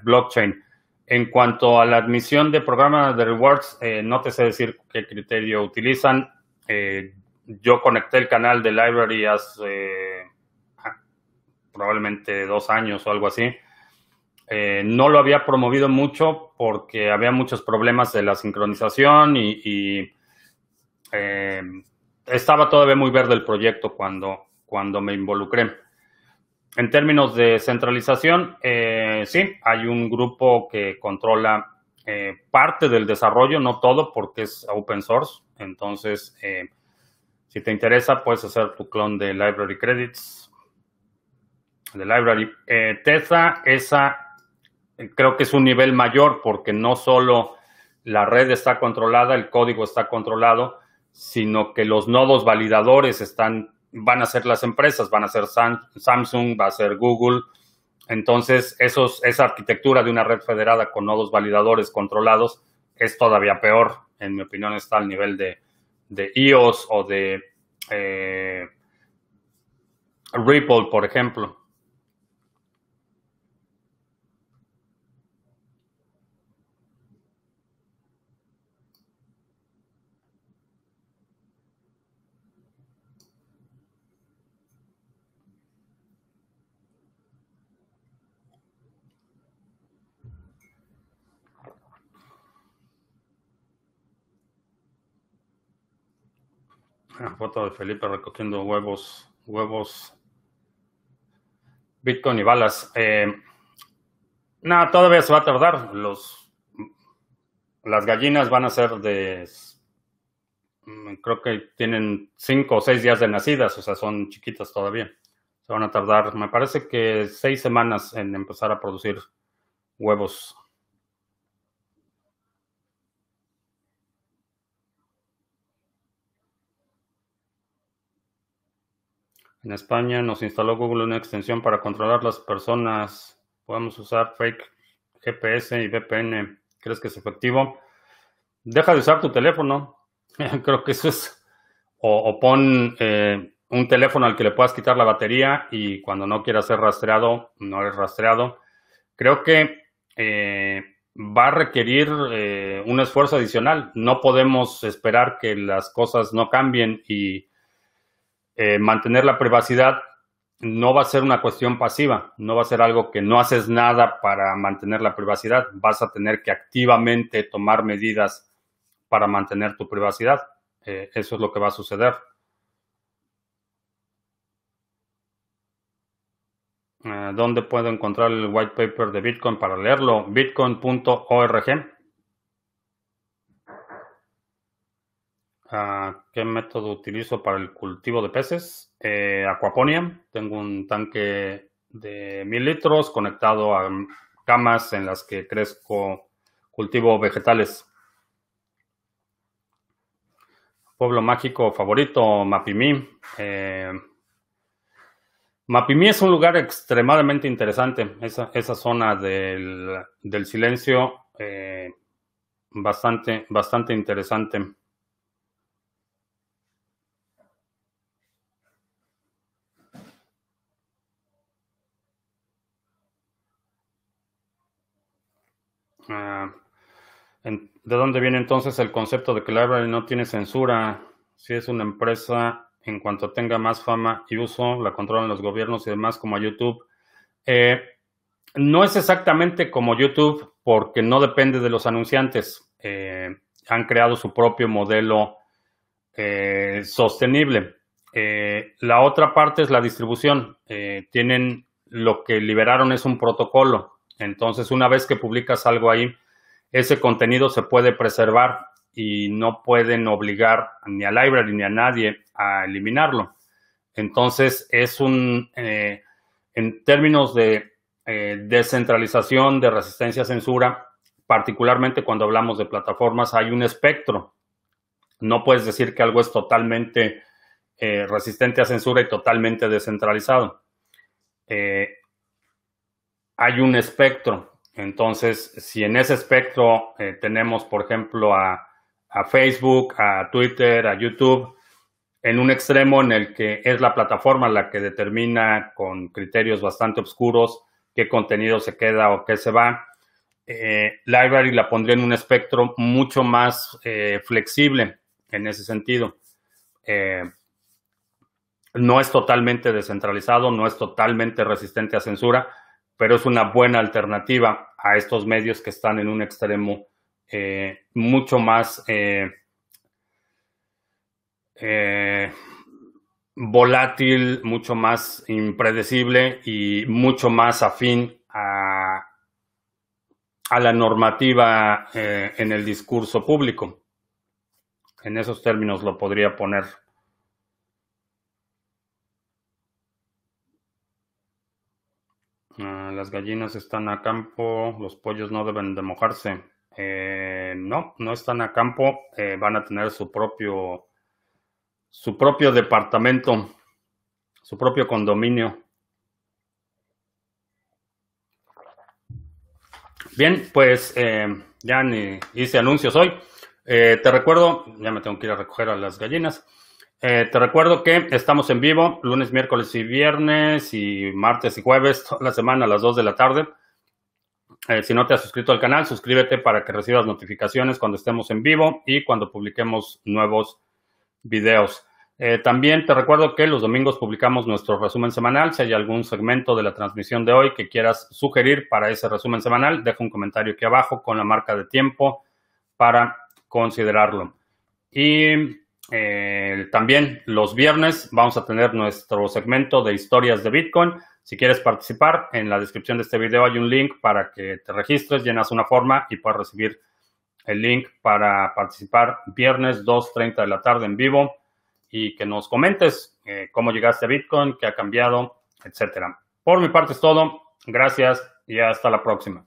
blockchain. En cuanto a la admisión de programas de rewards, no te sé decir qué criterio utilizan. Yo conecté el canal de Library hace probablemente 2 años o algo así. No lo había promovido mucho porque había muchos problemas de la sincronización y estaba todavía muy verde el proyecto cuando me involucré. En términos de centralización, sí, hay un grupo que controla parte del desarrollo, no todo, porque es open source. Entonces, si te interesa, puedes hacer tu clon de Library Credits, de Library. Tesla, creo que es un nivel mayor porque no solo la red está controlada, el código está controlado, sino que los nodos validadores van a ser las empresas, van a ser Samsung, va a ser Google. Entonces, esa arquitectura de una red federada con nodos validadores controlados es todavía peor. En mi opinión, está al nivel de EOS o de Ripple, por ejemplo. Una foto de Felipe recogiendo huevos, Bitcoin y balas. No, todavía se va a tardar. Las gallinas van a ser creo que tienen 5 o 6 días de nacidas, o sea, son chiquitas todavía. Se van a tardar, me parece que 6 semanas en empezar a producir huevos. En España nos instaló Google una extensión para controlar las personas. Podemos usar fake GPS y VPN. ¿Crees que es efectivo? Deja de usar tu teléfono. Creo que eso es. O pon un teléfono al que le puedas quitar la batería y cuando no quieras ser rastreado, no eres rastreado. Creo que va a requerir un esfuerzo adicional. No podemos esperar que las cosas no cambien y mantener la privacidad no va a ser una cuestión pasiva, no va a ser algo que no haces nada para mantener la privacidad, vas a tener que activamente tomar medidas para mantener tu privacidad. Eso es lo que va a suceder. ¿Dónde puedo encontrar el white paper de Bitcoin para leerlo? Bitcoin.org. ¿Qué método utilizo para el cultivo de peces? Aquaponia. Tengo un tanque de 1000 litros conectado a camas en las que cultivo vegetales. Pueblo mágico favorito, Mapimí. Mapimí es un lugar extremadamente interesante. Esa zona del silencio, bastante interesante. ¿De dónde viene entonces el concepto de que Library no tiene censura? Si es una empresa, en cuanto tenga más fama y uso, la controlan los gobiernos y demás, como a YouTube. No es exactamente como YouTube porque no depende de los anunciantes. Han creado su propio modelo sostenible. La otra parte es la distribución. Lo que liberaron es un protocolo. Entonces, una vez que publicas algo ahí, ese contenido se puede preservar y no pueden obligar ni a Library ni a nadie a eliminarlo. Entonces, en términos de descentralización, de resistencia a censura, particularmente cuando hablamos de plataformas, hay un espectro. No puedes decir que algo es totalmente resistente a censura y totalmente descentralizado. Hay un espectro. Entonces, si en ese espectro tenemos, por ejemplo, a Facebook, a Twitter, a YouTube, en un extremo en el que es la plataforma la que determina con criterios bastante oscuros qué contenido se queda o qué se va, Library la pondría en un espectro mucho más flexible en ese sentido. No es totalmente descentralizado, no es totalmente resistente a censura, pero es una buena alternativa a estos medios que están en un extremo mucho más volátil, mucho más impredecible y mucho más afín a la normativa en el discurso público. En esos términos lo podría poner. Las gallinas están a campo, los pollos no deben de mojarse. No, no están a campo, van a tener su propio departamento, su propio condominio. Bien, pues ya ni hice anuncios hoy. Te recuerdo, ya me tengo que ir a recoger a las gallinas. Te recuerdo que estamos en vivo lunes, miércoles y viernes y martes y jueves toda la semana a las 2 de la tarde. Si no te has suscrito al canal, suscríbete para que recibas notificaciones cuando estemos en vivo y cuando publiquemos nuevos videos. También te recuerdo que los domingos publicamos nuestro resumen semanal. Si hay algún segmento de la transmisión de hoy que quieras sugerir para ese resumen semanal, deja un comentario aquí abajo con la marca de tiempo para considerarlo. Y también los viernes vamos a tener nuestro segmento de historias de Bitcoin. Si quieres participar, en la descripción de este video hay un link para que te registres, llenas una forma y puedas recibir el link para participar viernes 2:30 de la tarde en vivo y que nos comentes cómo llegaste a Bitcoin, qué ha cambiado, etcétera. Por mi parte es todo. Gracias y hasta la próxima.